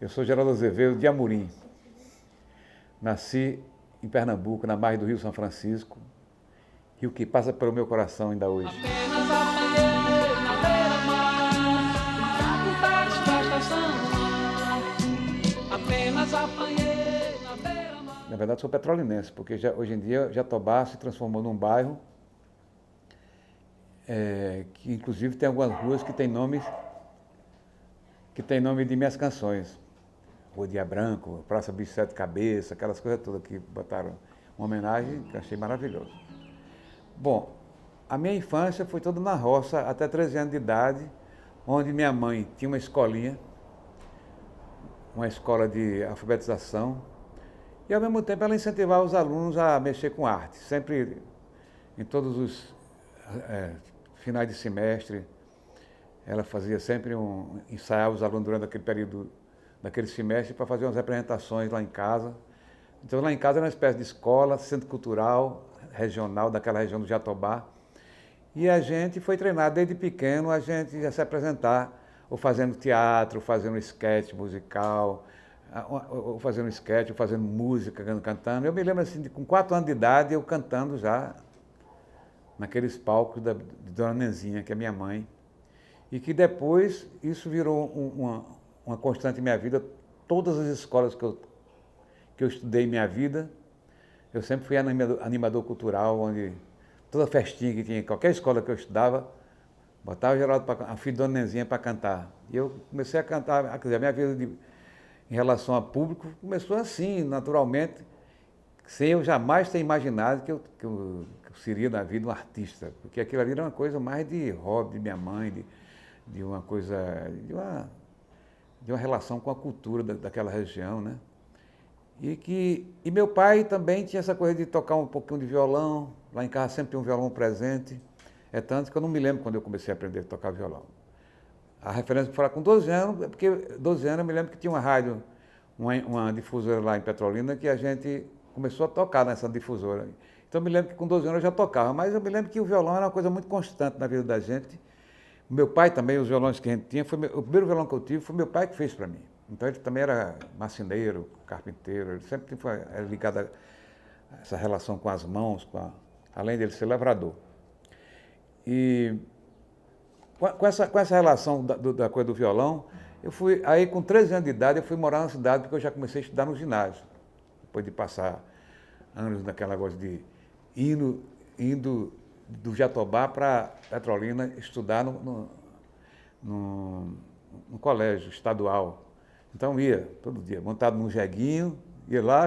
Eu sou Geraldo Azevedo de Amorim. Nasci em Pernambuco, na margem do Rio São Francisco, rio que passa pelo meu coração ainda hoje. Apenas apanhei na beira-mar, saudades da estação. Apenas apanhei na beira-mar. Na verdade, sou petrolinense, porque hoje em dia Jatobá se transformou num bairro que inclusive tem algumas ruas que tem nome de minhas canções. Rua Dia Branco, Praça Bicho Sete Cabeça, aquelas coisas todas que botaram uma homenagem que eu achei maravilhoso. Bom, a minha infância foi toda na roça, até 13 anos de idade, onde minha mãe tinha uma escolinha, uma escola de alfabetização, e ao mesmo tempo ela incentivava os alunos a mexer com arte. Sempre, em todos os finais de semestre, ela fazia sempre ensaiava os alunos durante aquele período, daquele semestre, para fazer umas apresentações lá em casa. Então lá em casa era uma espécie de escola, centro cultural, regional, daquela região do Jatobá. E a gente foi treinado desde pequeno, a gente ia se apresentar, ou fazendo teatro, fazendo esquete musical, ou fazendo esquete, ou fazendo música, cantando. Eu me lembro assim, com 4 anos de idade, eu cantando já naqueles palcos de Dona Nenzinha, que é minha mãe. E que depois isso virou uma constante em minha vida. Todas as escolas que eu estudei em minha vida, eu sempre fui animador cultural, onde toda festinha que tinha, qualquer escola que eu estudava, botava Geraldo, a filha de Dona Nenzinha para cantar. E eu comecei a cantar, quer dizer, a minha vida em relação a público começou assim, naturalmente, sem eu jamais ter imaginado que eu seria na vida um artista, porque aquilo ali era uma coisa mais de hobby de minha mãe, de uma coisa, de uma relação com a cultura daquela região, né? E meu pai também tinha essa coisa de tocar um pouquinho de violão, lá em casa sempre tinha um violão presente, é tanto que eu não me lembro quando eu comecei a aprender a tocar violão. A referência que falar com 12 anos, é porque 12 anos eu me lembro que tinha uma rádio, uma difusora lá em Petrolina, que a gente começou a tocar nessa difusora. Então eu me lembro que com 12 anos eu já tocava, mas eu me lembro que o violão era uma coisa muito constante na vida da gente. Meu pai também, os violões que a gente tinha, o primeiro violão que eu tive foi meu pai que fez para mim. Então ele também era marceneiro, carpinteiro, ele sempre foi ligado a essa relação com as mãos, além dele ser lavrador. E com essa relação da coisa do violão, aí com 13 anos de idade, eu fui morar na cidade, porque eu já comecei a estudar no ginásio. Depois de passar anos naquela coisa de indo do Jatobá para Petrolina estudar no colégio estadual. Então ia todo dia, montado num jeguinho, ia lá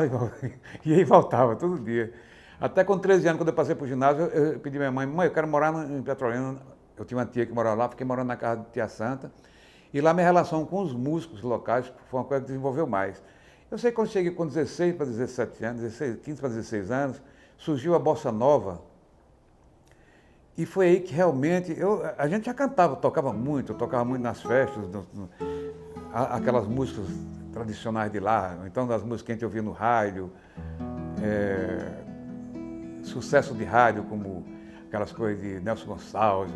e aí voltava todo dia. Até com 13 anos, quando eu passei para o ginásio, eu pedi à minha mãe, eu quero morar em Petrolina. Eu tinha uma tia que morava lá, fiquei morando na casa de Tia Santa. E lá minha relação com os músicos locais foi uma coisa que desenvolveu mais. Eu sei que quando cheguei com 16 para 17 anos, 15 para 16 anos, surgiu a Bossa Nova. E foi aí que realmente, a gente já cantava, tocava muito, eu tocava muito nas festas, aquelas músicas tradicionais de lá, então das músicas que a gente ouvia no rádio, sucesso de rádio, como aquelas coisas de Nelson Gonçalves,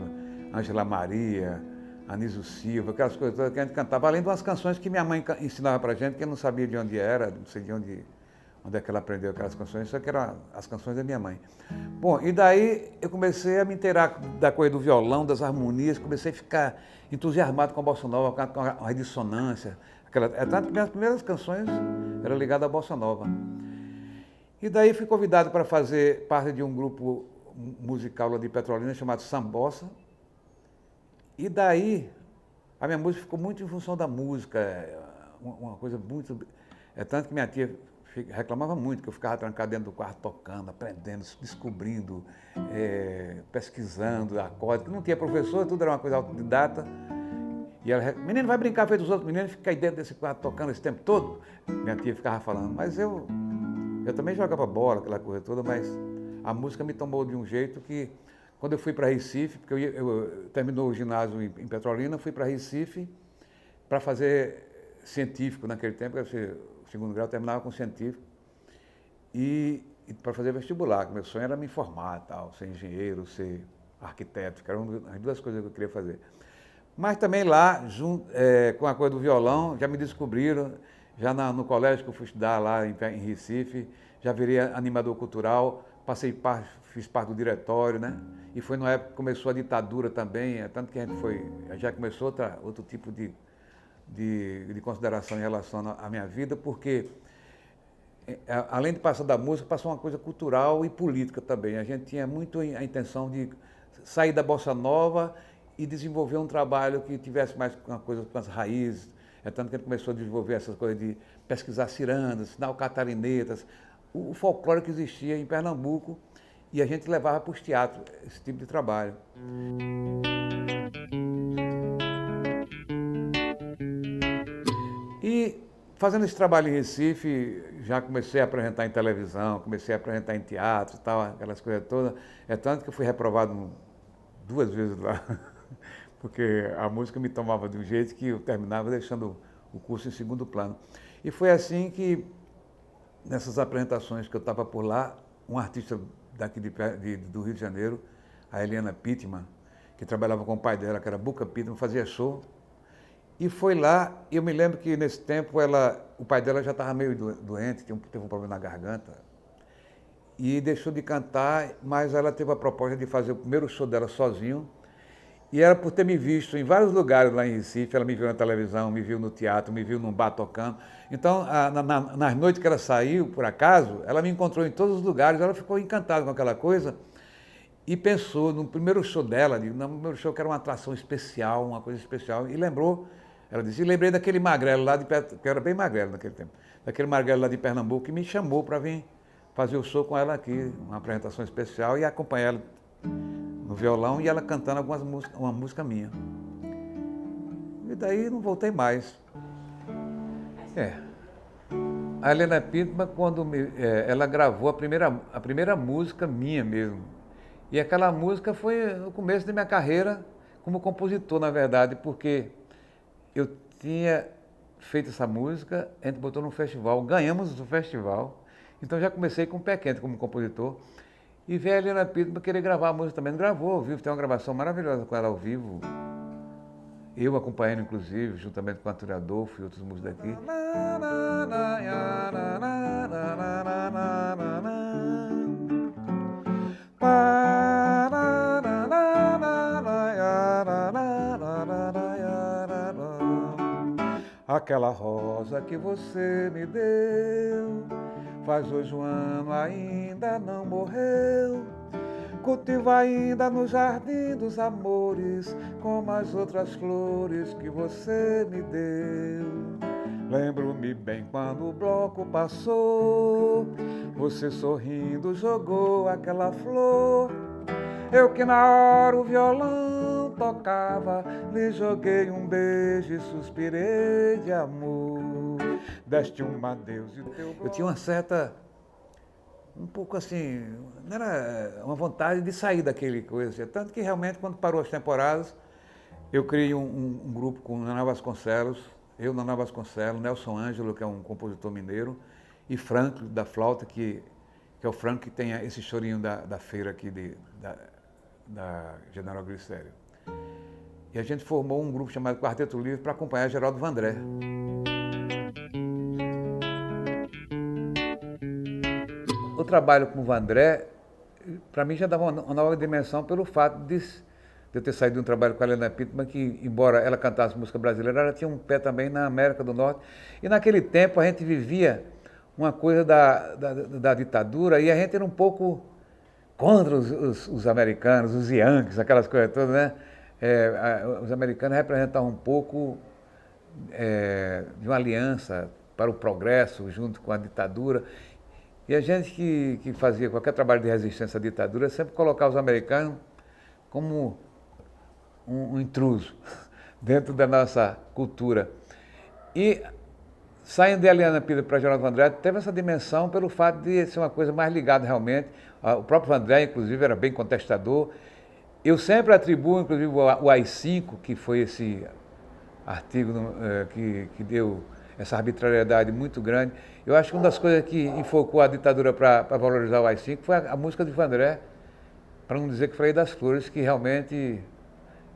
Ângela Maria, Anísio Silva, aquelas coisas todas que a gente cantava, além de umas canções que minha mãe ensinava pra gente, que eu não sabia de onde era, não sei de onde é que ela aprendeu aquelas canções, só que eram as canções da minha mãe. Bom, e daí eu comecei a me inteirar da coisa do violão, das harmonias, comecei a ficar entusiasmado com a bossa nova, com a dissonância. Tanto que minhas primeiras canções eram ligadas à bossa nova. E daí fui convidado para fazer parte de um grupo musical lá de Petrolina chamado Sambossa. E daí a minha música ficou muito em função da música, uma coisa muito... É tanto que minha tia reclamava muito que eu ficava trancado dentro do quarto tocando, aprendendo, descobrindo, pesquisando acordes, que não tinha professor, tudo era uma coisa autodidata. E ela, menino, vai brincar feito os outros meninos, fica aí dentro desse quarto tocando esse tempo todo. Minha tia ficava falando, mas eu também jogava bola, aquela coisa toda, mas a música me tomou de um jeito que, quando eu fui para Recife, porque eu terminou o ginásio em Petrolina, fui para Recife para fazer científico naquele tempo, o segundo grau terminava com científico, e para fazer vestibular, que meu sonho era me formar, tal, ser engenheiro, ser arquiteto, que eram as duas coisas que eu queria fazer. Mas também lá, com a coisa do violão, já me descobriram, já no colégio que eu fui estudar lá em Recife, já virei animador cultural, fiz parte do diretório, né? E foi na época que começou a ditadura também, tanto que a gente já começou outro tipo de consideração em relação à minha vida, porque além de passar da música, passou uma coisa cultural e política também. A gente tinha muito a intenção de sair da bossa nova e desenvolver um trabalho que tivesse mais uma coisa com as raízes. É tanto que a gente começou a desenvolver essas coisas de pesquisar cirandas, sinal catarinetas, o folclore que existia em Pernambuco, e a gente levava para os teatros esse tipo de trabalho. E fazendo esse trabalho em Recife, já comecei a apresentar em televisão, comecei a apresentar em teatro e tal, aquelas coisas todas. É tanto que eu fui reprovado 2 vezes lá, porque a música me tomava de um jeito que eu terminava deixando o curso em segundo plano. E foi assim que, nessas apresentações que eu estava por lá, um artista daqui do Rio de Janeiro, a Eliana Pittman, que trabalhava com o pai dela, que era Buca Pittman, fazia show. E foi lá, e eu me lembro que nesse tempo o pai dela já estava meio doente, teve um problema na garganta, e deixou de cantar, mas ela teve a proposta de fazer o primeiro show dela sozinho, e era por ter me visto em vários lugares lá em Recife, ela me viu na televisão, me viu no teatro, me viu num bar tocando. Então, nas noites que ela saiu, por acaso, ela me encontrou em todos os lugares, ela ficou encantada com aquela coisa, e pensou no primeiro show dela, no primeiro show que era uma atração especial, uma coisa especial, e lembrou. Ela disse, lembrei daquele magrelo lá de perto, que eu era bem magrelo naquele tempo, daquele magrelo lá de Pernambuco, que me chamou para vir fazer o show com ela aqui, uma apresentação especial, e acompanhar ela no violão e ela cantando uma música minha. E daí não voltei mais. A Helena Pittman, ela gravou a primeira música minha mesmo. E aquela música foi no começo da minha carreira como compositor, na verdade, porque eu tinha feito essa música, a gente botou num festival, ganhamos o festival, então já comecei com o pé quente como compositor, e veio a Helena Pittman querer gravar a música também, gravou ao vivo, tem uma gravação maravilhosa com ela ao vivo, eu acompanhando inclusive, juntamente com o Antônio Adolfo e outros músicos daqui. Aquela rosa que você me deu, faz hoje um ano ainda não morreu. Cultivo ainda no jardim dos amores, como as outras flores que você me deu. Lembro-me bem quando o bloco passou, você sorrindo jogou aquela flor. Eu que na hora o violão tocava, lhe joguei um beijo e suspirei de amor. Deste um adeus e teu bloco. Eu tinha uma certa, um pouco assim, não era uma vontade de sair daquele coisa. Tanto que realmente quando parou as temporadas, eu criei um grupo com Naná Vasconcelos, Naná Vasconcelos, Nelson Ângelo, que é um compositor mineiro, e Frank, da flauta, que é o Frank que tem esse chorinho da feira aqui da General Glicério. E a gente formou um grupo chamado Quarteto Livre para acompanhar Geraldo Vandré. O trabalho com o Vandré, para mim, já dava uma nova dimensão pelo fato de eu ter saído de um trabalho com a Helena Pittman, que, embora ela cantasse música brasileira, ela tinha um pé também na América do Norte. E naquele tempo a gente vivia uma coisa da ditadura e a gente era um pouco contra os americanos, os Yankees, aquelas coisas todas, né? Os americanos representavam um pouco de uma aliança para o progresso junto com a ditadura. E a gente que fazia qualquer trabalho de resistência à ditadura sempre colocava os americanos como um intruso dentro da nossa cultura. E saindo de Eliana Pittman para Geraldo Vandré, teve essa dimensão pelo fato de ser uma coisa mais ligada realmente. O próprio Vandré, inclusive, era bem contestador. Eu sempre atribuo, inclusive, o AI-5, que foi esse artigo que deu essa arbitrariedade muito grande. Eu acho que uma das coisas que enfocou a ditadura para valorizar o AI-5 foi a música de Vandré, para não dizer que Frei das Flores, que realmente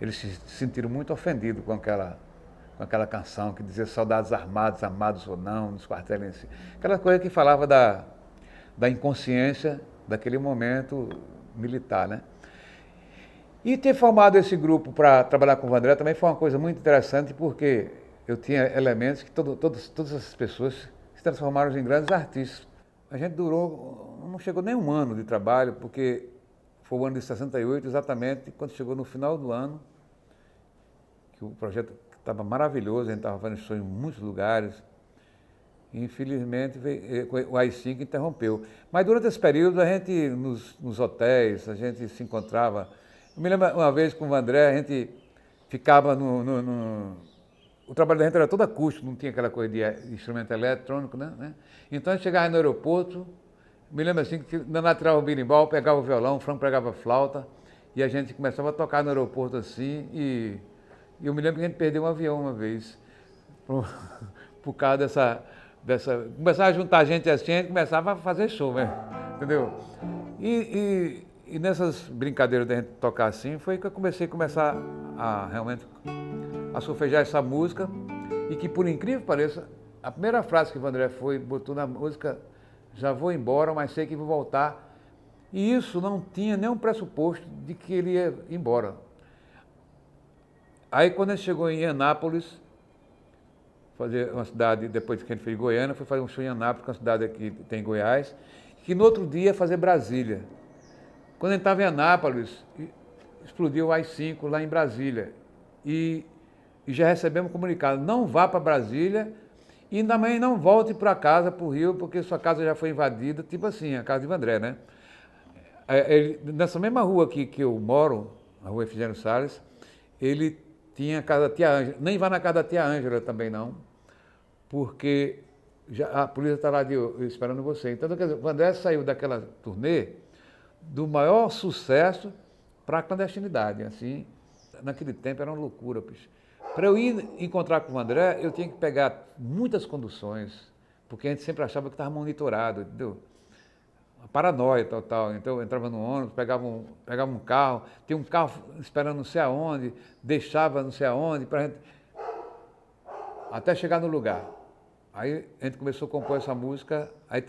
eles se sentiram muito ofendidos com aquela canção que dizia soldados armados, amados ou não, nos quartéis em si. Aquela coisa que falava da inconsciência daquele momento militar, né? E ter formado esse grupo para trabalhar com o Vandré também foi uma coisa muito interessante, porque eu tinha elementos que todas essas pessoas se transformaram em grandes artistas. A gente não chegou nem um ano de trabalho, porque foi o ano de 68, exatamente quando chegou no final do ano, que o projeto estava maravilhoso, a gente estava fazendo show em muitos lugares, e infelizmente o AI-5 interrompeu. Mas durante esse período, a gente, nos hotéis, a gente se encontrava. Eu me lembro uma vez com o Vandré, a gente ficava o trabalho da gente era todo acústico, não tinha aquela coisa de instrumento eletrônico, né? Então a gente chegava no aeroporto, me lembro assim, que Naná tirava o berimbau, pegava o violão, o Franco pegava a flauta, e a gente começava a tocar no aeroporto assim, e eu me lembro que a gente perdeu um avião uma vez, por causa dessa... Começava a juntar gente assim, a gente começava a fazer show, né? Entendeu? E nessas brincadeiras da gente tocar assim, foi que eu começar a realmente a solfejar essa música, e que, por incrível que pareça, a primeira frase que o Vandré botou na música, já vou embora, mas sei que vou voltar. E isso não tinha nenhum pressuposto de que ele ia embora. Aí, quando ele chegou em Anápolis, fazer uma cidade, depois que ele fez Goiânia, foi fazer um show em Anápolis, que é uma cidade aqui que tem em Goiás, que no outro dia ia fazer Brasília. Quando ele estava em Anápolis, explodiu o AI-5 lá em Brasília. E já recebemos comunicado, não vá para Brasília e também não volte para casa, para o Rio, porque sua casa já foi invadida, tipo assim, a casa de Vandré, né? Nessa mesma rua aqui que eu moro, a rua Efigênio Salles, ele tinha a casa da tia Ângela. Nem vá na casa da tia Ângela também não, porque a polícia está lá esperando você. Então, quer dizer, o Vandré saiu daquela turnê do maior sucesso para a clandestinidade, assim. Naquele tempo era uma loucura, bicho. Para eu ir encontrar com o André, eu tinha que pegar muitas conduções, porque a gente sempre achava que estava monitorado, entendeu? Uma paranoia total. Então eu entrava no ônibus, pegava um carro, tinha um carro esperando não sei aonde, deixava não sei aonde, pra gente... até chegar no lugar. Aí a gente começou a compor essa música, aí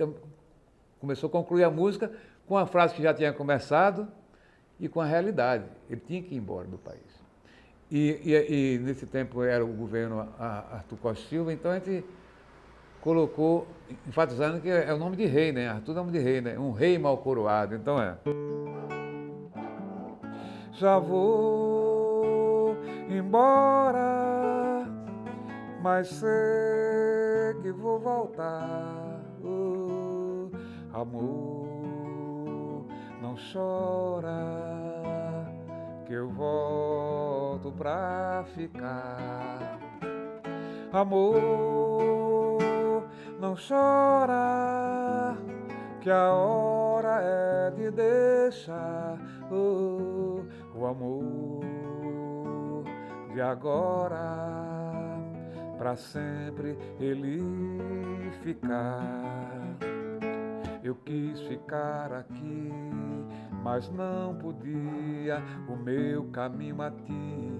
começou a concluir a música com a frase que já tinha começado e com a realidade. Ele tinha que ir embora do país. E nesse tempo era o governo Arthur Costa Silva, então a gente colocou, enfatizando que é o nome de rei, né? Arthur é o nome de rei, né? Um rei mal coroado, então é. Já vou embora, mas sei que vou voltar. Oh, amor, não chora, que eu volto pra ficar. Amor, não chora, que a hora é de deixar o amor de agora, pra sempre ele ficar. Eu quis ficar aqui, mas não podia, o meu caminho a ti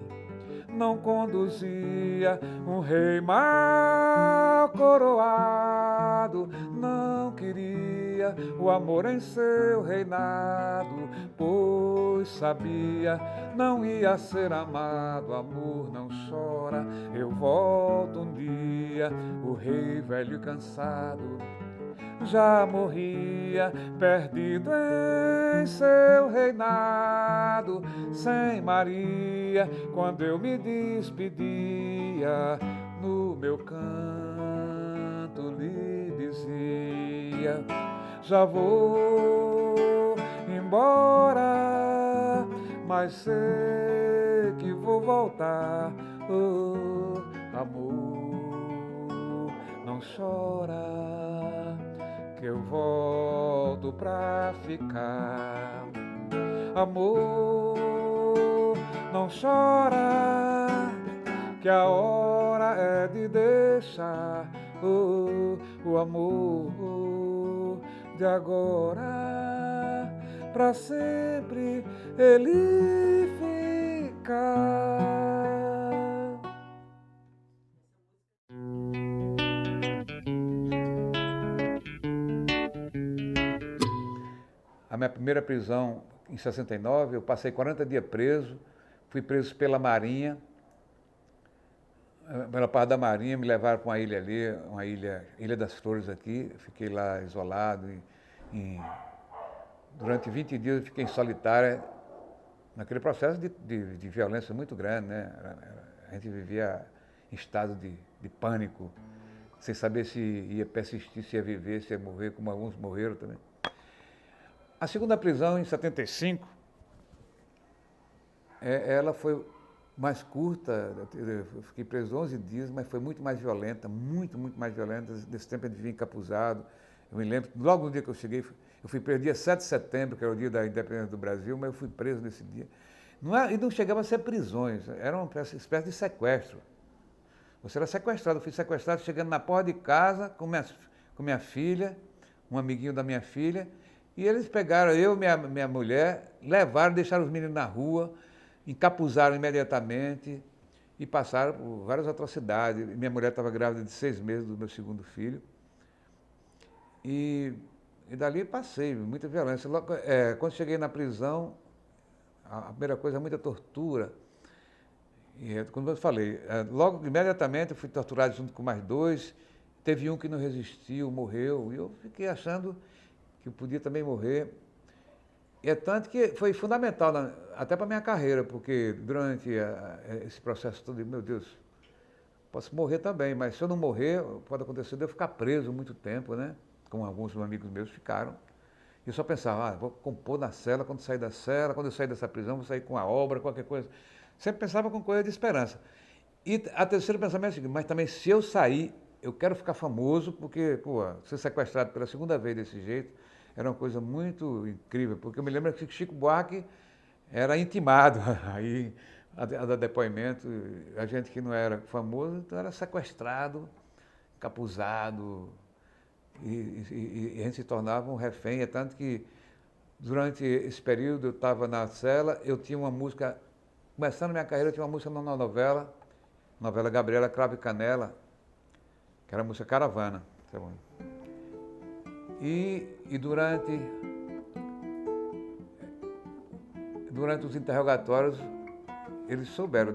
não conduzia. Um rei mal coroado não queria o amor em seu reinado, pois sabia não ia ser amado. Amor, não chora, eu volto um dia. O rei velho e cansado já morria, perdido em seu reinado, sem Maria, quando eu me despedia, no meu canto lhe dizia: já vou embora, mas sei que vou voltar. Oh, amor, não chora, que eu volto pra ficar. Amor, não chora, que a hora é de deixar o amor de agora, pra sempre ele ficar. A minha primeira prisão, em 69, eu passei 40 dias preso, fui preso pela Marinha, pela parte da Marinha, me levaram para uma ilha ali, uma Ilha das Flores aqui, fiquei lá isolado, durante 20 dias eu fiquei em solitária, naquele processo de violência muito grande, né? A gente vivia em estado de pânico, sem saber se ia persistir, se ia viver, se ia morrer, como alguns morreram também. A segunda prisão, em 75, ela foi mais curta, eu fiquei preso 11 dias, mas foi muito mais violenta, muito mais violenta. Nesse tempo a gente vivia encapuzado. Eu me lembro, logo no dia que eu cheguei, eu fui preso dia 7 de setembro, que era o dia da independência do Brasil, mas eu fui preso nesse dia. E não chegava a ser prisões, era uma espécie de sequestro. Você era sequestrado, eu fui sequestrado chegando na porta de casa com minha filha, um amiguinho da minha filha, e eles pegaram eu e minha mulher, levaram, deixaram os meninos na rua, encapuzaram imediatamente e passaram por várias atrocidades. Minha mulher estava grávida de 6 meses do meu segundo filho. E dali passei, muita violência. Quando cheguei na prisão, a primeira coisa, muita tortura. E como eu falei, logo, imediatamente, eu fui torturado junto com mais 2. Teve um que não resistiu, morreu. E eu fiquei achando que eu podia também morrer. E é tanto que foi fundamental, até para a minha carreira, porque durante esse processo todo, meu Deus, posso morrer também, mas se eu não morrer, pode acontecer de eu ficar preso muito tempo, né? Como alguns amigos meus ficaram. E eu só pensava, vou compor na cela, quando sair da cela, quando eu sair dessa prisão, vou sair com a obra, qualquer coisa. Sempre pensava com coisa de esperança. E a terceira pensamento é o seguinte, mas também se eu sair, eu quero ficar famoso, porque, ser sequestrado pela segunda vez desse jeito, era uma coisa muito incrível, porque eu me lembro que Chico Buarque era intimado, aí a dar depoimento, a gente que não era famoso, então era sequestrado, encapuzado, e a gente se tornava um refém, é tanto que durante esse período eu estava na cela, eu tinha uma música, começando minha carreira, eu tinha uma música na novela Gabriela Cravo e Canela, que era a música Caravana. E durante os interrogatórios, eles souberam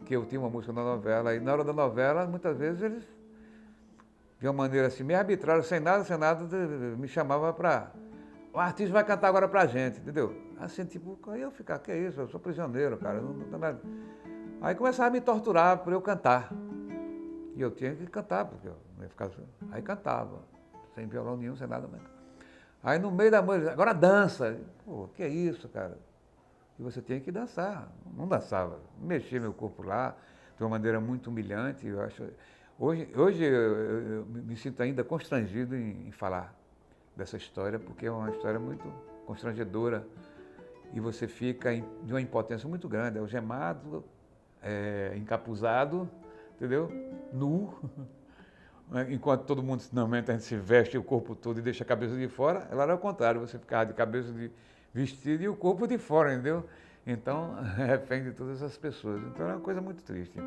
que eu tinha uma música na novela. E na hora da novela, muitas vezes, eles, de uma maneira assim, meio arbitrária, sem nada, me chamavam para... O artista vai cantar agora pra gente, entendeu? Assim, tipo, aí eu ficava, que é isso? Eu sou prisioneiro, cara. Aí começava a me torturar por eu cantar. E eu tinha que cantar, porque eu não ia ficar... Aí cantava. Sem violão nenhum, sem nada mesmo. Aí no meio da música, agora dança. Pô, que é isso, cara? E você tem que dançar. Não dançava, mexia meu corpo lá, de uma maneira muito humilhante. Eu acho. Hoje eu me sinto ainda constrangido em falar dessa história, porque é uma história muito constrangedora. E você fica de uma impotência muito grande, algemado, encapuzado, entendeu? Nu. Enquanto todo mundo, normalmente, a gente se veste o corpo todo e deixa a cabeça de fora, ela era o contrário, você ficava de cabeça de vestido e o corpo de fora, entendeu? Então, refém de todas essas pessoas. Então, era uma coisa muito triste.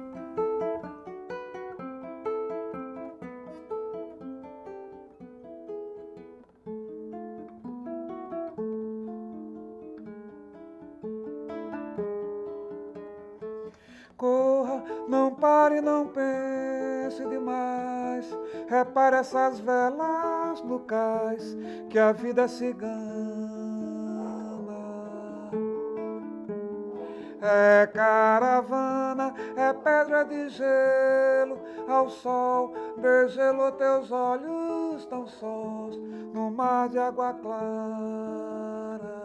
Corra, não pare, não pense demais. Repare essas velas no cais, que a vida é cigana. É caravana, é pedra de gelo, ao sol desgelou teus olhos tão sós, no mar de água clara.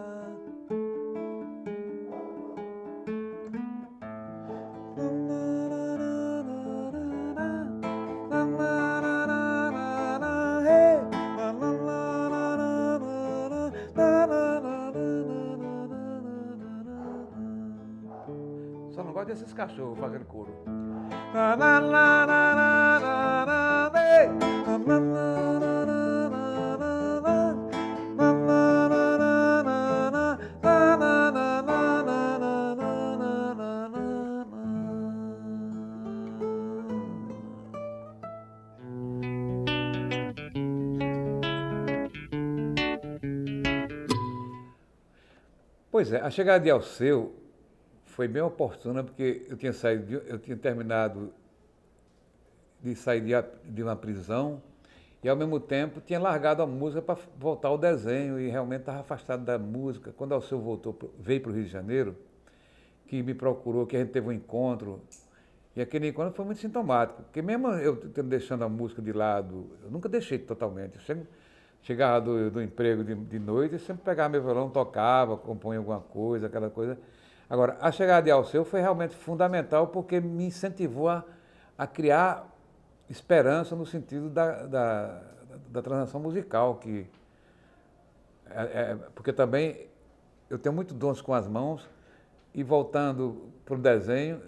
Só não gosto desses cachorros fazendo coro. Pois é, a chegada de Alceu foi bem oportuna, porque eu tinha saído, eu tinha terminado de sair de uma prisão e, ao mesmo tempo, tinha largado a música para voltar ao desenho e realmente estava afastado da música. Quando Alceu veio para o Rio de Janeiro, que me procurou, que a gente teve um encontro, e aquele encontro foi muito sintomático, porque mesmo eu tendo deixando a música de lado, eu nunca deixei totalmente. Eu sempre chegava do emprego de noite, eu sempre pegava meu violão, tocava, compunha alguma coisa, aquela coisa. Agora, a chegada de Alceu foi realmente fundamental porque me incentivou a criar esperança no sentido da transação musical, porque também eu tenho muito dons com as mãos e voltando para o desenho,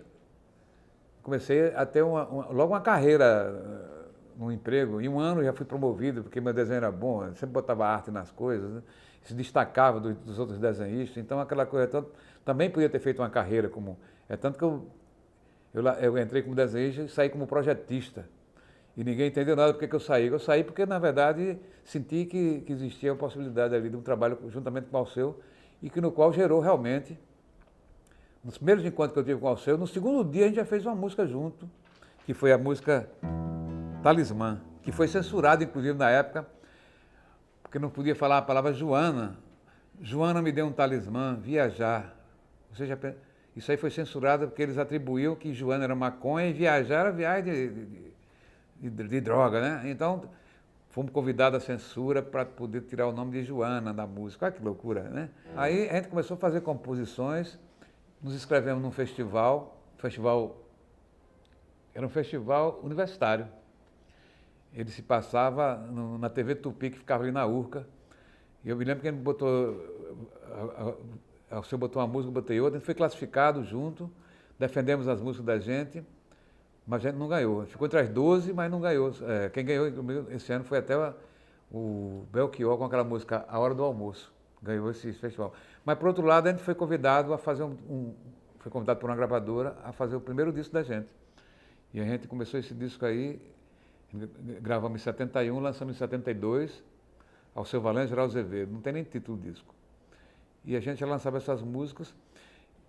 comecei a ter logo uma carreira no emprego. Em um ano já fui promovido, porque meu desenho era bom, eu sempre botava arte nas coisas, né? Se destacava dos outros desenhistas, então aquela coisa toda, também podia ter feito uma carreira como... É tanto que eu entrei como desenhista e saí como projetista. E ninguém entendeu nada porque que eu saí. Eu saí porque, na verdade, senti que existia a possibilidade ali de um trabalho juntamente com o Alceu, e que no qual gerou realmente, nos primeiros encontros que eu tive com o Alceu, no segundo dia a gente já fez uma música junto, que foi a música Talismã, que foi censurada, inclusive, na época, porque não podia falar a palavra Joana. Joana me deu um talismã, viajar. Você já pensa? Isso aí foi censurado porque eles atribuíam que Joana era maconha e viajar era viagem de droga, né? Então, fomos convidados à censura para poder tirar o nome de Joana da música. Olha que loucura, né? Aí a gente começou a fazer composições, nos inscrevemos num festival, era um festival universitário. Ele se passava na TV Tupi, que ficava ali na Urca. E eu me lembro que ele o senhor botou uma música, eu botei outra, a gente foi classificado junto, defendemos as músicas da gente, mas a gente não ganhou. Ficou entre as 12, mas não ganhou. Quem ganhou esse ano foi até o Belchior com aquela música A Hora do Almoço. Ganhou esse festival. Mas, por outro lado, a gente foi convidado a fazer foi convidado por uma gravadora a fazer o primeiro disco da gente. E a gente começou esse disco aí, gravamos em 71, lançamos em 72, Alceu Valença e Geraldo Azevedo. Não tem nem título do disco. E a gente já lançava essas músicas.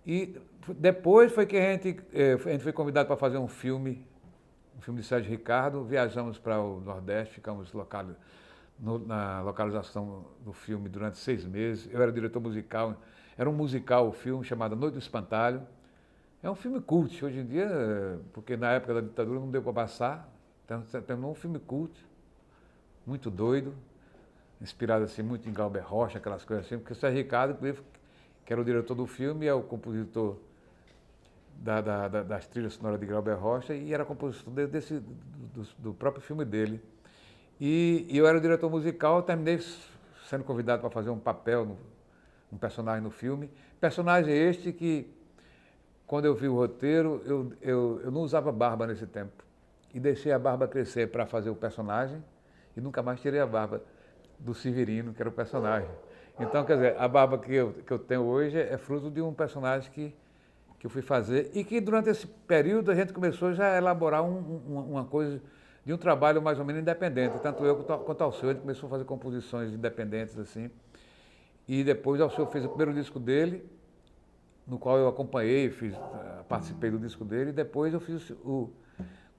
E depois foi que a gente foi convidado para fazer um filme de Sérgio Ricardo. Viajamos para o Nordeste, ficamos na localização do filme durante 6 meses. Eu era diretor musical. Era um musical, o filme, chamado Noite do Espantalho. É um filme cult, hoje em dia, porque na época da ditadura não deu para passar. Então, terminou um filme cult, muito doido, inspirado assim muito em Glauber Rocha, aquelas coisas assim, porque o Sérgio Ricardo, que era o diretor do filme, é o compositor das trilhas sonoras de Glauber Rocha e era compositor do próprio filme dele. E eu era o diretor musical, eu terminei sendo convidado para fazer um papel, um personagem no filme. Personagem este que, quando eu vi o roteiro, eu não usava barba nesse tempo. E deixei a barba crescer para fazer o personagem e nunca mais tirei a barba do Severino, que era o personagem. Então, quer dizer, a barba que eu tenho hoje é fruto de um personagem que eu fui fazer e que durante esse período a gente começou já a elaborar uma coisa de um trabalho mais ou menos independente. Tanto eu quanto Alceu, a gente começou a fazer composições independentes assim. E depois Alceu fez o primeiro disco dele, no qual eu acompanhei, participei do disco dele, e depois eu fiz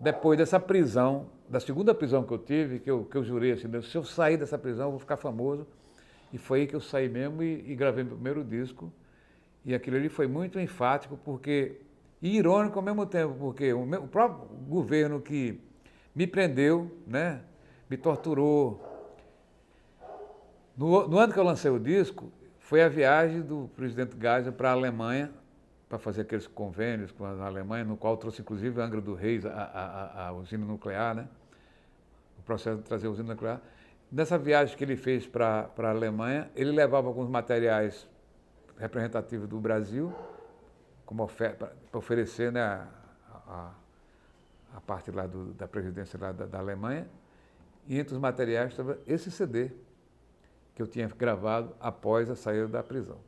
depois dessa prisão, da segunda prisão que eu tive, que eu jurei assim, se eu sair dessa prisão eu vou ficar famoso. E foi aí que eu saí mesmo e gravei meu primeiro disco. E aquilo ali foi muito enfático, e irônico ao mesmo tempo, porque o próprio governo que me prendeu, né, me torturou. No ano que eu lancei o disco, foi a viagem do presidente Geisel para a Alemanha, para fazer aqueles convênios com a Alemanha, no qual trouxe inclusive a Angra dos Reis, a usina nuclear, né? O processo de trazer a usina nuclear. Nessa viagem que ele fez para a Alemanha, ele levava alguns materiais representativos do Brasil, como para oferecer, né, a parte lá da presidência lá da Alemanha, e entre os materiais estava esse CD que eu tinha gravado após a saída da prisão.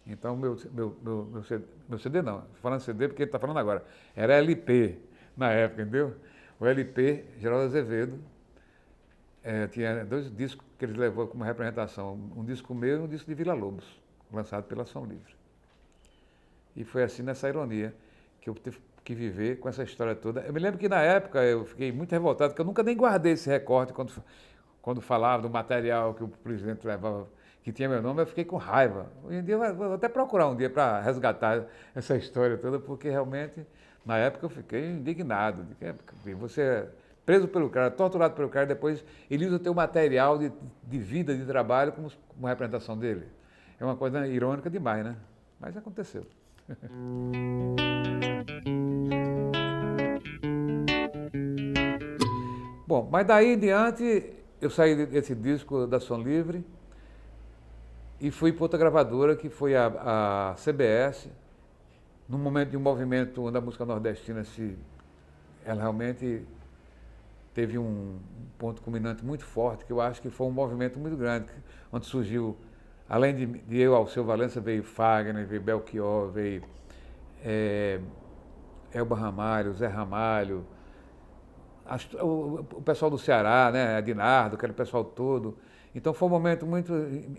Então, meu CD não, falando CD porque ele está falando agora, era LP na época, entendeu? O LP, Geraldo Azevedo, tinha 2 discos que ele levou como representação, um disco meu e um disco de Villa-Lobos, lançado pela Som Livre. E foi assim, nessa ironia, que eu tive que viver com essa história toda. Eu me lembro que na época eu fiquei muito revoltado, porque eu nunca nem guardei esse recorte quando falava do material que o presidente levava, que tinha meu nome, eu fiquei com raiva. Hoje em dia eu vou até procurar um dia para resgatar essa história toda, porque realmente, na época eu fiquei indignado. Você é preso pelo cara, torturado pelo cara, depois ele usa o teu material de vida, de trabalho, como representação dele. É uma coisa irônica demais, né? Mas aconteceu. Bom, mas daí em diante eu saí desse disco da Som Livre e fui para outra gravadora, que foi a CBS, num momento de um movimento onde a música nordestina ela realmente teve um ponto culminante muito forte, que eu acho que foi um movimento muito grande, onde surgiu, além de eu, Alceu Valença, veio Fagner, veio Belchior, veio Elba Ramalho, Zé Ramalho, o pessoal do Ceará, né, Adinardo, aquele pessoal todo. Então foi um momento muito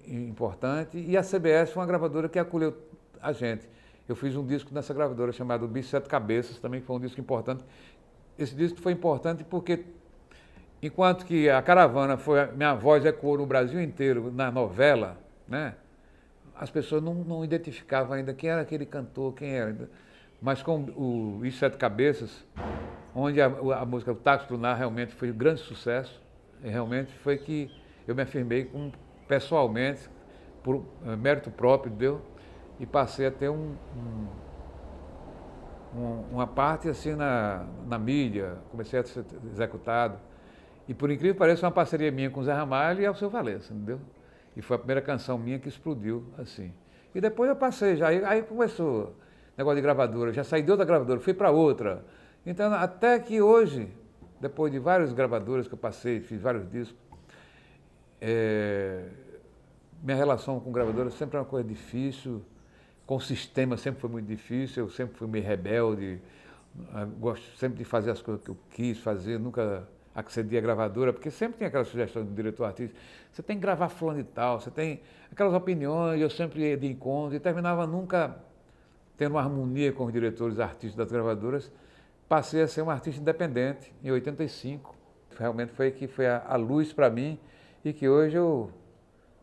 importante, e a CBS foi uma gravadora que acolheu a gente. Eu fiz um disco nessa gravadora chamado Bicho Sete Cabeças, também foi um disco importante. Esse disco foi importante porque, enquanto que a Caravana minha voz ecoou no Brasil inteiro, na novela, né, as pessoas não identificavam ainda quem era aquele cantor, quem era. Mas com o Bicho Sete Cabeças, onde a música O Táxi Lunar realmente foi um grande sucesso, e realmente foi que eu me afirmei pessoalmente, por mérito próprio, e passei a ter uma parte assim na mídia, comecei a ser executado. E por incrível que pareça, uma parceria minha com o Zé Ramalho e Alceu Valença, entendeu? E foi a primeira canção minha que explodiu assim. E depois eu passei já, aí começou negócio de gravadora, já saí de outra gravadora, fui para outra. Então, até que hoje, depois de várias gravadoras que eu passei, fiz vários discos, minha relação com gravadora sempre é uma coisa difícil, com o sistema sempre foi muito difícil, eu sempre fui meio rebelde, gosto sempre de fazer as coisas que eu quis fazer, nunca accedi à gravadora, porque sempre tem aquela sugestão do diretor artista, você tem que gravar fulano e tal, você tem aquelas opiniões, eu sempre ia de encontro, e terminava nunca tendo uma harmonia com os diretores artistas das gravadoras. Passei a ser um artista independente em 85. Realmente foi a luz para mim, e que hoje eu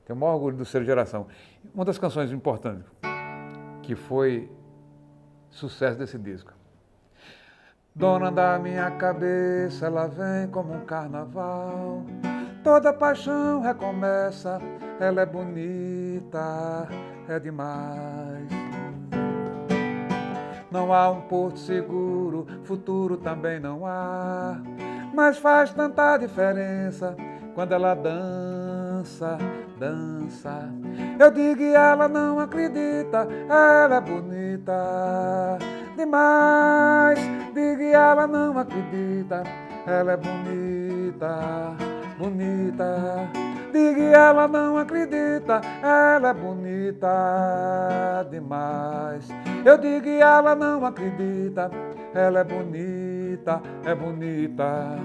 tenho o maior orgulho do ser geração. Uma das canções importantes, que foi sucesso desse disco. Dona da minha cabeça, ela vem como um carnaval, toda paixão recomeça, ela é bonita, é demais. Não há um porto seguro, futuro também não há, mas faz tanta diferença quando ela dança, dança. Eu digo e ela não acredita, ela é bonita demais. Digo e ela não acredita, ela é bonita, bonita. Digo e ela não acredita, ela é bonita demais. Eu digo e ela não acredita, ela é bonita, é bonita.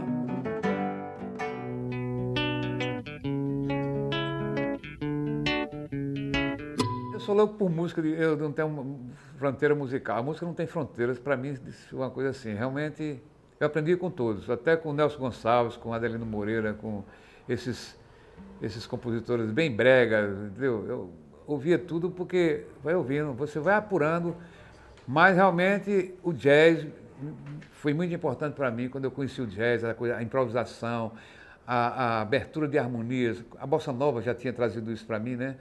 Eu sou louco por música, eu não tenho fronteira musical. A música não tem fronteiras, para mim é uma coisa assim. Realmente, eu aprendi com todos, até com o Nelson Gonçalves, com Adelino Moreira, com esses compositores bem bregas, entendeu? Eu ouvia tudo porque vai ouvindo, você vai apurando, mas realmente o jazz foi muito importante para mim quando eu conheci o jazz, a improvisação, a abertura de harmonias. A bossa nova já tinha trazido isso para mim, né?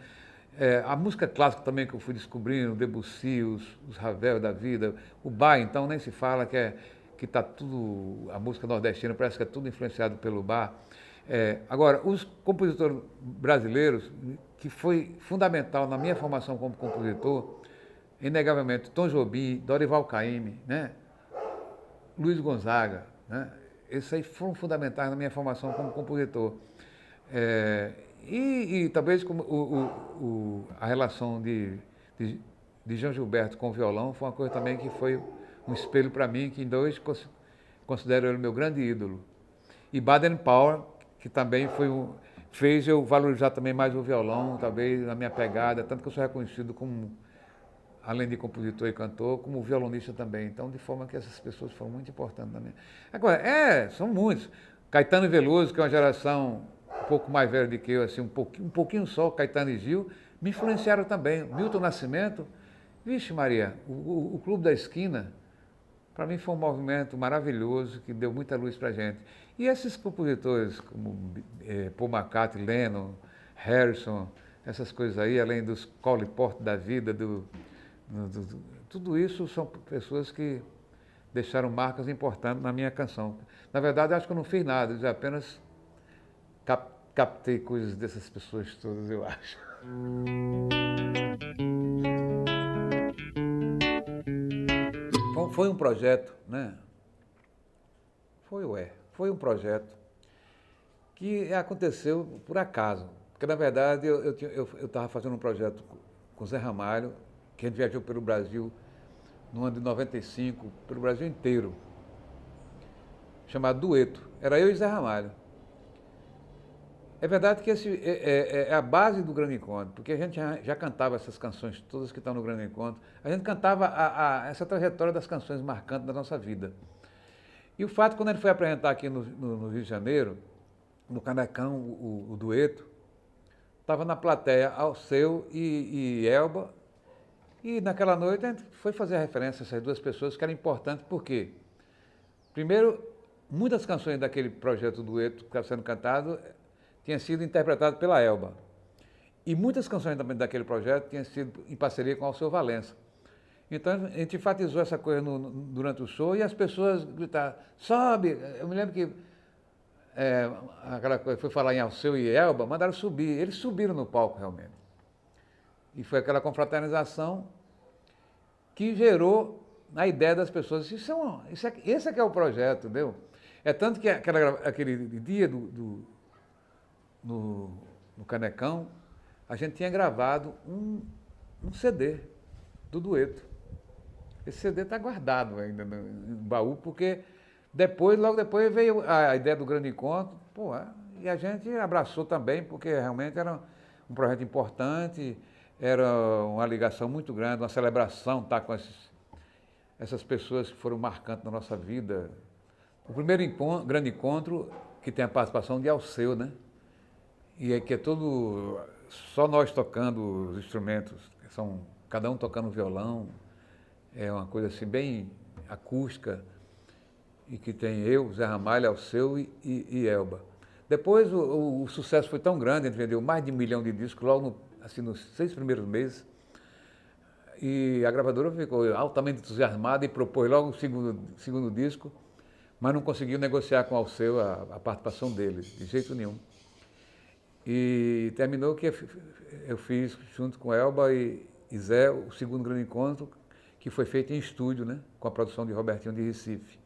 A música clássica também que eu fui descobrindo, Debussy, os Ravel da vida, o Bach, então nem se fala que está tudo, a música nordestina parece que é tudo influenciado pelo Bach. Agora, os compositores brasileiros, que foi fundamental na minha formação como compositor, inegavelmente Tom Jobim, Dorival Caymmi, né? Luiz Gonzaga, né? Esses aí foram fundamentais na minha formação como compositor. E talvez como a relação de João Gilberto com o violão foi uma coisa também que foi um espelho para mim, que ainda hoje considero ele meu grande ídolo. E Baden Powell, que também fez eu valorizar também mais o violão, talvez a minha pegada, tanto que eu sou reconhecido como, além de compositor e cantor, como violonista também. Então, de forma que essas pessoas foram muito importantes na minha. Agora, são muitos. Caetano Veloso, que é uma geração um pouco mais velha do que eu, assim, um pouquinho só, Caetano e Gil, me influenciaram também. Milton Nascimento, vixe Maria, o Clube da Esquina, para mim foi um movimento maravilhoso, que deu muita luz para a gente. E esses compositores, como Paul McCartney, Lennon, Harrison, essas coisas aí, além dos Cole Porter da vida, tudo isso são pessoas que deixaram marcas importantes na minha canção. Na verdade, acho que eu não fiz nada, eu apenas captei coisas dessas pessoas todas, eu acho. Foi um projeto, né? Foi um projeto que aconteceu por acaso. Porque, na verdade, eu estava fazendo um projeto com o Zé Ramalho, que a gente viajou pelo Brasil no ano de 95, pelo Brasil inteiro, chamado Dueto. Era eu e Zé Ramalho. É verdade que esse é a base do Grande Encontro, porque a gente já cantava essas canções todas que estão no Grande Encontro. A gente cantava essa trajetória das canções marcantes da nossa vida. E o fato, quando ele foi apresentar aqui no Rio de Janeiro, no Canecão, o Dueto, estava na plateia Alceu e Elba, e naquela noite a gente foi fazer referência a essas duas pessoas que eram importantes, porque, primeiro, muitas canções daquele projeto Dueto que estava sendo cantado tinham sido interpretadas pela Elba. E muitas canções também daquele projeto tinham sido em parceria com Alceu Valença. Então a gente enfatizou essa coisa durante o show e as pessoas gritaram, sobe! Eu me lembro que aquela coisa, foi falar em Alceu e Elba, mandaram subir. Eles subiram no palco realmente. E foi aquela confraternização que gerou a ideia das pessoas. Esse é que é o projeto, entendeu? É tanto que aquele dia no Canecão, a gente tinha gravado um CD do Dueto. Esse CD está guardado ainda no baú, porque logo depois veio a ideia do Grande Encontro, e a gente abraçou também, porque realmente era um projeto importante, era uma ligação muito grande, uma celebração estar com essas pessoas que foram marcantes na nossa vida. O primeiro Grande Encontro, que tem a participação de Alceu, né? E que é todo, só nós tocando os instrumentos, cada um tocando violão, é uma coisa assim bem acústica, e que tem eu, Zé Ramalho, Alceu e Elba. Depois o sucesso foi tão grande, a gente vendeu mais de 1 milhão de discos logo nos 6 primeiros meses, e a gravadora ficou altamente entusiasmada e propôs logo o segundo disco, mas não conseguiu negociar com o Alceu a participação dele, de jeito nenhum. E terminou que eu fiz, junto com Elba e Zé, o segundo Grande Encontro, que foi feito em estúdio, né, com a produção de Robertinho de Recife.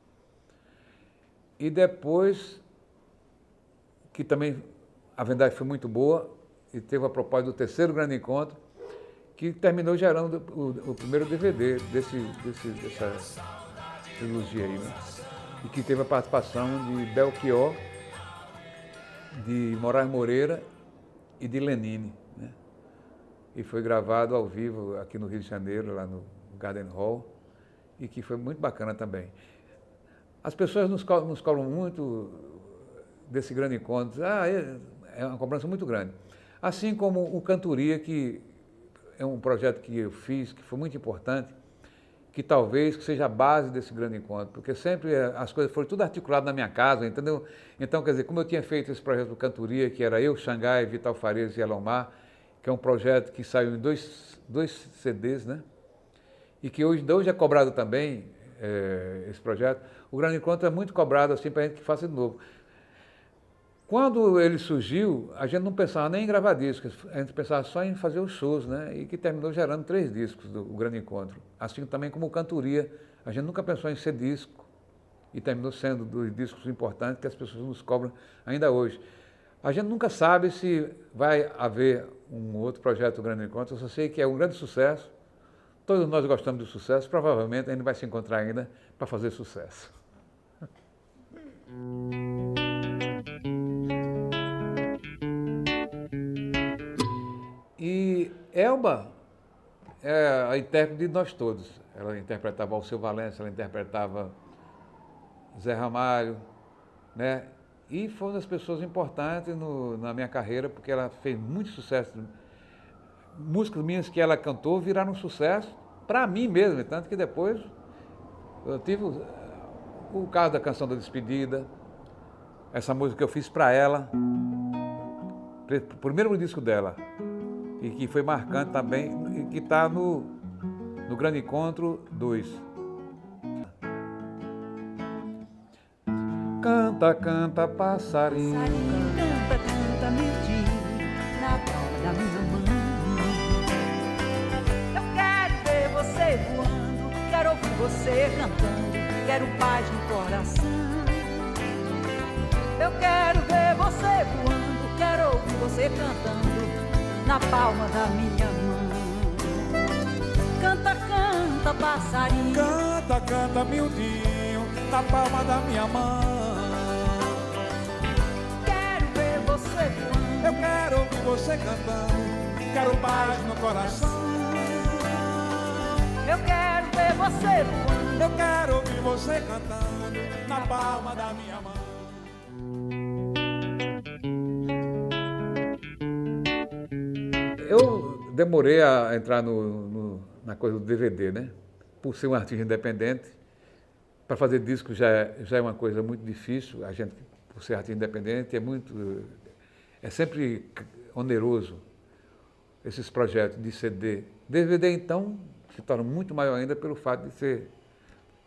E depois, que também a vendagem foi muito boa, e teve a proposta do terceiro Grande Encontro, que terminou gerando o primeiro DVD dessa trilogia aí, né? E que teve a participação de Belchior, de Moraes Moreira e de Lenine, né? E foi gravado ao vivo aqui no Rio de Janeiro, lá no Garden Hall, e que foi muito bacana também. As pessoas nos cobram muito desse Grande Encontro. É uma cobrança muito grande. Assim como o Cantoria, que é um projeto que eu fiz, que foi muito importante, que talvez seja a base desse Grande Encontro, porque sempre as coisas foram tudo articulado na minha casa, entendeu? Então, quer dizer, como eu tinha feito esse projeto do Cantoria, que era eu, Xangai, Vital Farias e Elomar, que é um projeto que saiu em dois CDs, né? E que hoje é cobrado também, esse projeto. O Grande Encontro é muito cobrado assim para a gente que faça de novo. Quando ele surgiu, a gente não pensava nem em gravar discos, a gente pensava só em fazer os shows, né? E que terminou gerando 3 discos do Grande Encontro. Assim também como o Cantoria, a gente nunca pensou em ser disco e terminou sendo 2 discos importantes que as pessoas nos cobram ainda hoje. A gente nunca sabe se vai haver um outro projeto do Grande Encontro, eu só sei que é um grande sucesso, todos nós gostamos do sucesso, provavelmente a gente vai se encontrar ainda para fazer sucesso. Elba é a intérprete de nós todos. Ela interpretava Alceu Valença, ela interpretava Zé Ramalho, né? E foi uma das pessoas importantes na minha carreira, porque ela fez muito sucesso. Músicas minhas que ela cantou viraram um sucesso para mim mesmo, tanto que depois eu tive o caso da Canção da Despedida, essa música que eu fiz para ela, o primeiro disco dela, e que foi marcante também, e que está no Grande Encontro 2. Canta, canta, passarinho. Canta, canta, miudinho, na palma da minha mão. Eu quero ver você voando, quero ouvir você cantando, quero paz no coração. Eu quero ver você voando, quero ouvir você cantando, na palma da minha mão. Canta, canta, passarinho. Canta, canta, miudinho, na palma da minha mão. Eu quero ouvir você cantando, quero paz no coração. Eu quero ver você voando, eu quero ouvir você cantando, na palma da minha mão. Eu demorei a entrar na coisa do DVD, né? Por ser um artista independente, para fazer disco já é uma coisa muito difícil. A gente, por ser artista independente, é sempre oneroso esses projetos de CD. DVD, então, se torna muito maior ainda pelo fato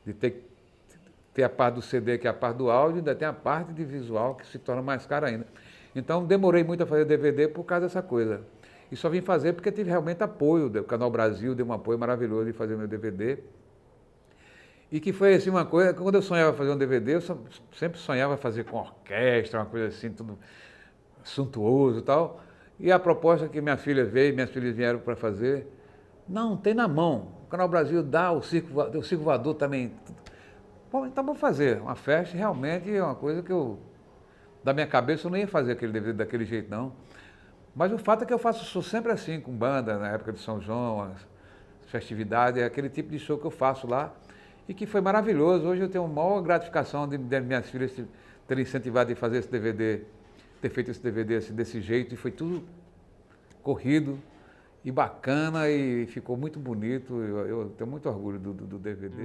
de ter a parte do CD, que é a parte do áudio, e ainda tem a parte de visual, que se torna mais cara ainda. Então, demorei muito a fazer DVD por causa dessa coisa. E só vim fazer porque tive realmente apoio. O Canal Brasil deu um apoio maravilhoso de fazer meu DVD. E que foi assim uma coisa, quando eu sonhava fazer um DVD, eu sempre sonhava fazer com orquestra, uma coisa assim, tudo suntuoso e tal. E a proposta que minhas filhas vieram para fazer, não, tem na mão. O Canal Brasil dá, o Circo Voador também. Bom, então vamos fazer uma festa, realmente é uma coisa que da minha cabeça eu não ia fazer aquele DVD daquele jeito não. Mas o fato é que eu faço show sempre assim, com banda, na época de São João, as festividades, é aquele tipo de show que eu faço lá, e que foi maravilhoso. Hoje eu tenho a maior gratificação de minhas filhas terem incentivado a fazer esse DVD, ter feito esse DVD assim, desse jeito, e foi tudo corrido e bacana, e ficou muito bonito. Eu tenho muito orgulho do DVD.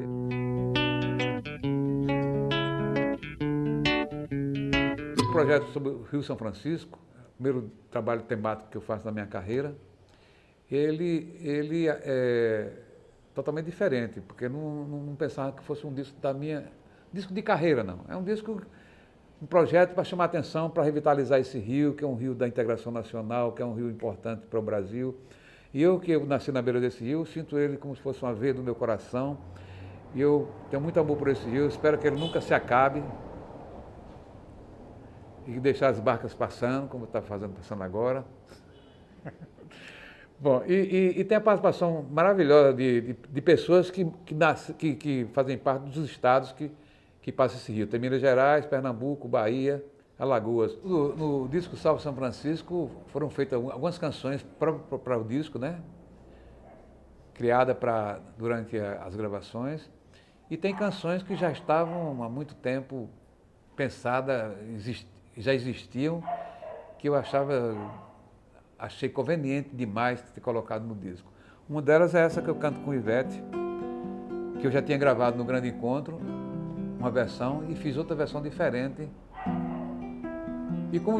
O projeto sobre o Rio São Francisco, o primeiro trabalho temático que eu faço na minha carreira, ele é totalmente diferente, porque não pensava que fosse um disco disco de carreira, não. É um projeto para chamar atenção, para revitalizar esse rio, que é um rio da integração nacional, que é um rio importante para o Brasil. E que eu nasci na beira desse rio, sinto ele como se fosse uma veia do meu coração. E eu tenho muito amor por esse rio, espero que ele nunca se acabe. E deixar as barcas passando, como está passando agora. Bom, e tem a participação maravilhosa de pessoas que fazem parte dos estados que passam esse rio. Tem Minas Gerais, Pernambuco, Bahia, Alagoas. No disco Salve São Francisco foram feitas algumas canções para o disco, né? Criada durante as gravações. E tem canções que já estavam há muito tempo pensadas, já existiam, que eu achei conveniente demais ter colocado no disco. Uma delas é essa que eu canto com Ivete, que eu já tinha gravado no Grande Encontro, uma versão, e fiz outra versão diferente. E como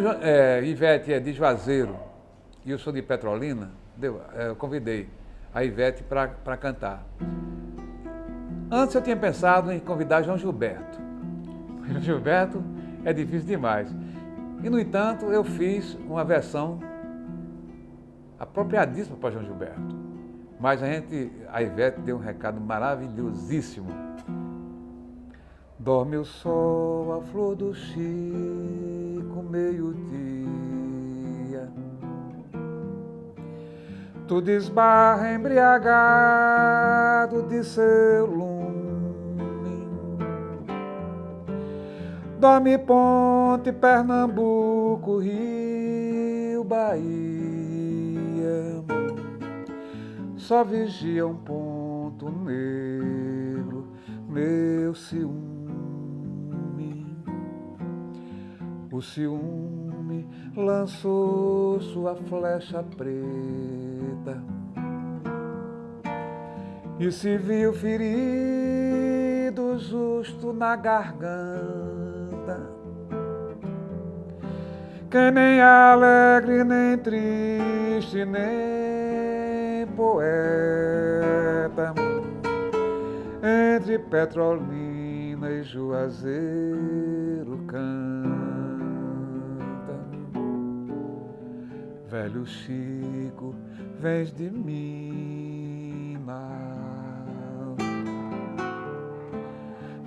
Ivete é de Juazeiro e eu sou de Petrolina, eu convidei a Ivete para cantar. Antes eu tinha pensado em convidar João Gilberto. João Gilberto é difícil demais. E, no entanto, eu fiz uma versão apropriadíssima para João Gilberto. Mas a Ivete deu um recado maravilhosíssimo. Dorme o sol, a flor do Chico, meio-dia. Tu esbarra embriagado de seu lume. Dorme Ponte, Pernambuco, Rio, Bahia. só vigia um ponto negro, meu ciúme. O ciúme lançou sua flecha preta e se viu ferido justo na garganta, que nem alegre, nem triste, nem poeta, entre Petrolina e Juazeiro canta. Velho Chico, vens de Minas,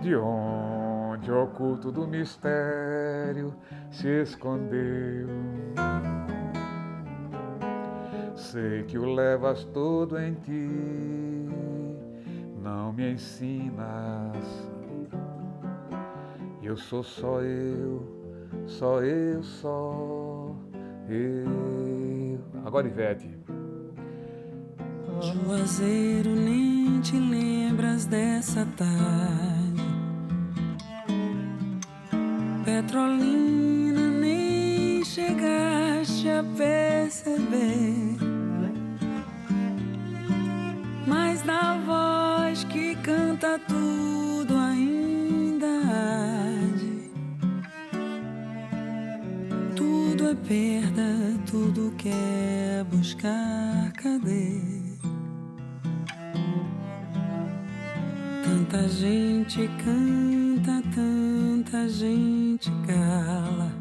de onde o oculto do mistério se escondeu. Sei que o levas todo em ti, não me ensinas. Eu sou só eu, só eu, só eu. Agora Ivete. Juazeiro, nem te lembras dessa tarde. Petrolina, nem chegaste a perceber. Mas na voz que canta tudo ainda arde. Tudo é perda, tudo quer buscar cadê? Tanta gente canta, tanta gente cala,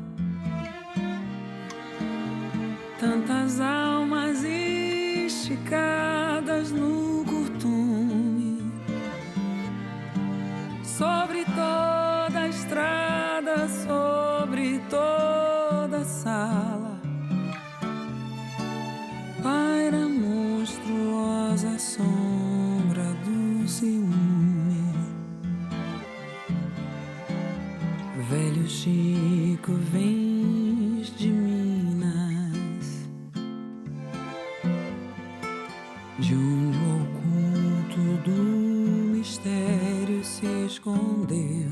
tantas almas esticadas no curtume, sobre toda a estrada, sobre toda a sala, paira a monstruosa sombra do ciúme. Velho Chico, vens de Minas, de onde o oculto do mistério se escondeu.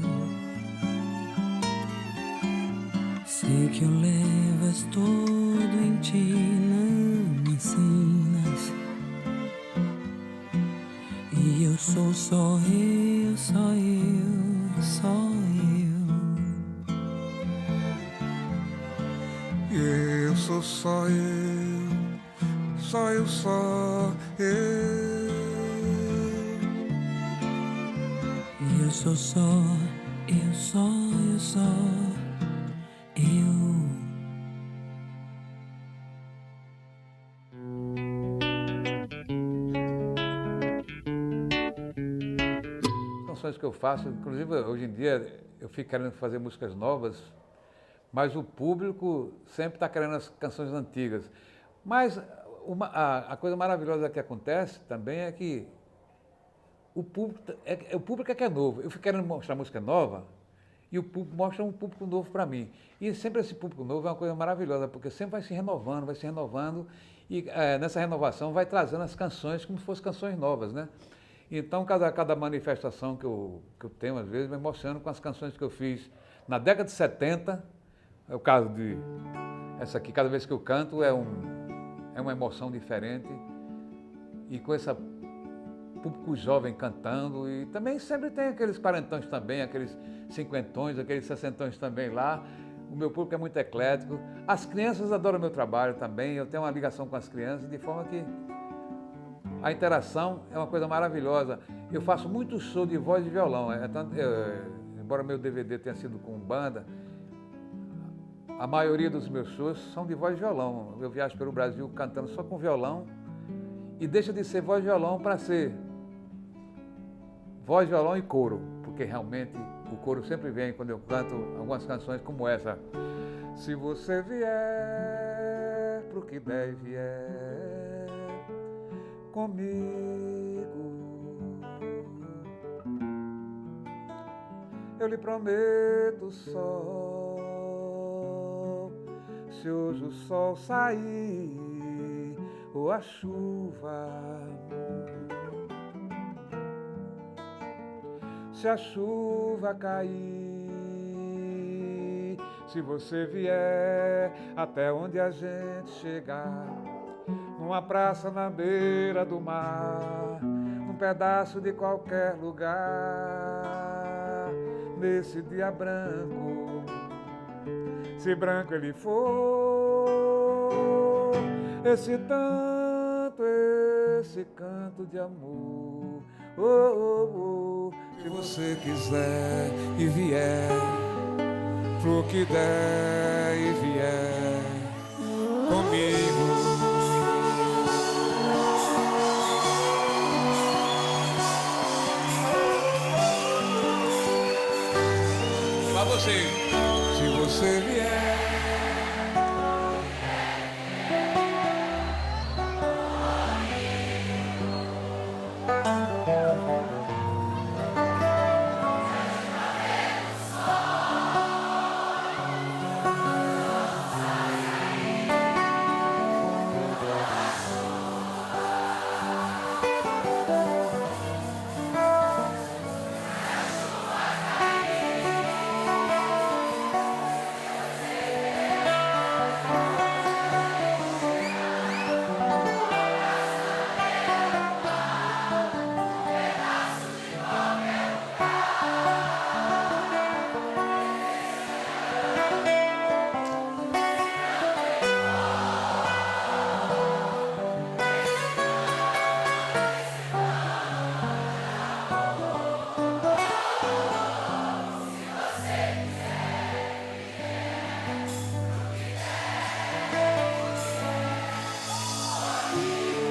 Sei que o levas todo em ti, não me ensinas. E eu sou só eu, só eu, só eu. Eu sou só eu, só eu, só eu. Eu sou só, eu só, eu só, eu. Canções que eu faço, inclusive hoje em dia eu fico querendo fazer músicas novas, mas o público sempre está querendo as canções antigas. Mas a coisa maravilhosa que acontece também é que o público é que é novo. Eu fico querendo mostrar música nova e o público mostra um público novo para mim. E sempre esse público novo é uma coisa maravilhosa, porque sempre vai se renovando e nessa renovação vai trazendo as canções como se fossem canções novas, né? Então, cada manifestação que eu tenho, às vezes, me emociono com as canções que eu fiz na década de 70. É o caso de essa aqui, cada vez que eu canto é uma emoção diferente. E com esse público jovem cantando, e também sempre tem aqueles quarentões também, aqueles cinquentões, aqueles sessentões também lá. O meu público é muito eclético. As crianças adoram o meu trabalho também, eu tenho uma ligação com as crianças, de forma que a interação é uma coisa maravilhosa. Eu faço muito show de voz e violão, embora meu DVD tenha sido com banda, a maioria dos meus shows são de voz e violão. Eu viajo pelo Brasil cantando só com violão e deixa de ser voz e violão para ser voz, violão e coro, porque realmente o coro sempre vem quando eu canto algumas canções como essa. Se você vier pro que deve comigo, eu lhe prometo sol. Se hoje o sol sair, ou a chuva. Se a chuva cair, se você vier até onde a gente chegar, numa praça na beira do mar, num pedaço de qualquer lugar, nesse dia branco, se branco ele for, esse canto de amor, oh, oh, oh. Se você quiser e vier, pro que der e vier comigo, pra você, se você vier.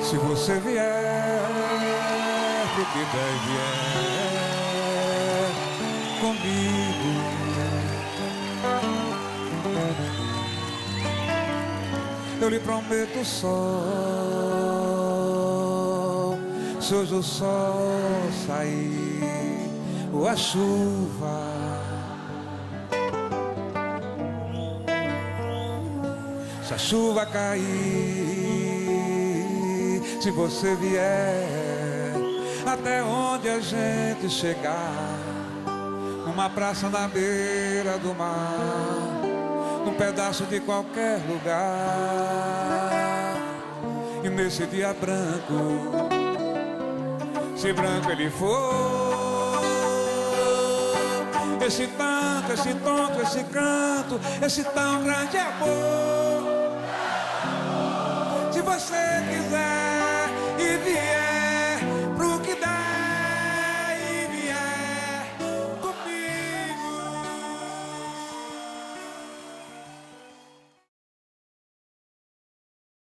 Se você vier, pro que der e vier comigo, eu lhe prometo o sol, se hoje o sol sair, ou a chuva, se a chuva cair, se você vier até onde a gente chegar, numa praça na beira do mar, num pedaço de qualquer lugar, e nesse dia branco, se branco ele for, esse tanto, esse tonto, esse canto, esse tão grande amor,